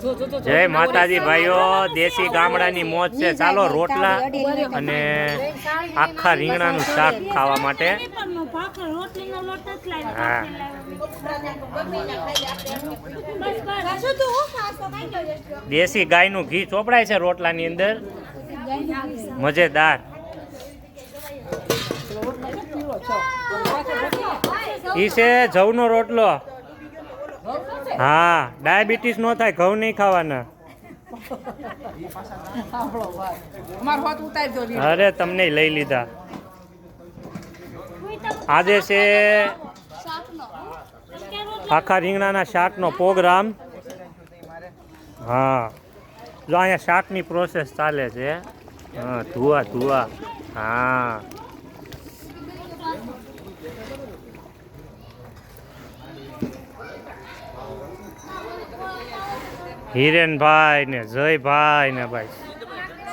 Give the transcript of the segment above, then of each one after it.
જય માતાજી ભાઈઓ, દેશી ગામડાની મોજ છે. ચાલો રોટલા અને આખા રીંગણાનું શાક ખાવા માટે. હા, દેશી ગાયનું ઘી ચોપડાય છે રોટલાની અંદર, મજેદાર. ઈ છે જવનો રોટલો. હા, ડાયાબિટીસ નો થાય, ઘઉં નહીં ખાવાના. અરે તમને લઈ લીધા. આજે છે આખા રીંગણાના શાકનો પ્રોગ્રામ. હા, જો અહીંયા શાકની પ્રોસેસ ચાલે છે. હા, ધુઆ. હા, હિરેનભાઈ ને જયભાઈ ને ભાઈ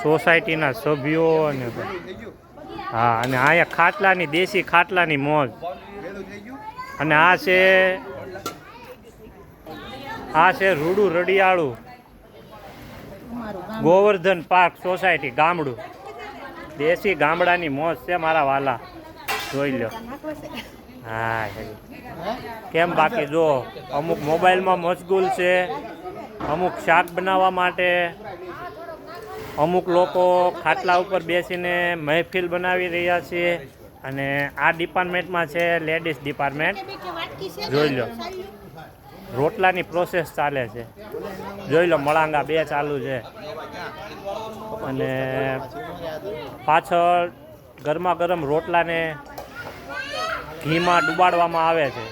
સોસાયટીના સભ્યો ને ભાઈ. હા, અને અહીંયા ખાટલાની, દેશી ખાટલાની મોજ. અને આ છે રૂડું રડિયાળું ગોવર્ધન પાર્ક સોસાયટી ગામડું. દેશી ગામડાની મોજ છે મારા વાલા, જોઈ લો. હા, કેમ બાકી જો અમુક મોબાઈલમાં મશગુલ છે, અમુક શાક બનાવવા માટે, અમુક લોકો ખાટલા ઉપર બેસીને મહેફિલ બનાવી રહ્યા છે. અને આ ડિપાર્ટમેન્ટમાં છે લેડીઝ ડિપાર્ટમેન્ટ. જોઈ લો, રોટલાની પ્રોસેસ ચાલે છે. જોઈ લો, મળાંગા 2 ચાલુ છે. અને પાછળ ગરમા ગરમ રોટલાને ઘીમાં ડુબાડવામાં આવે છે.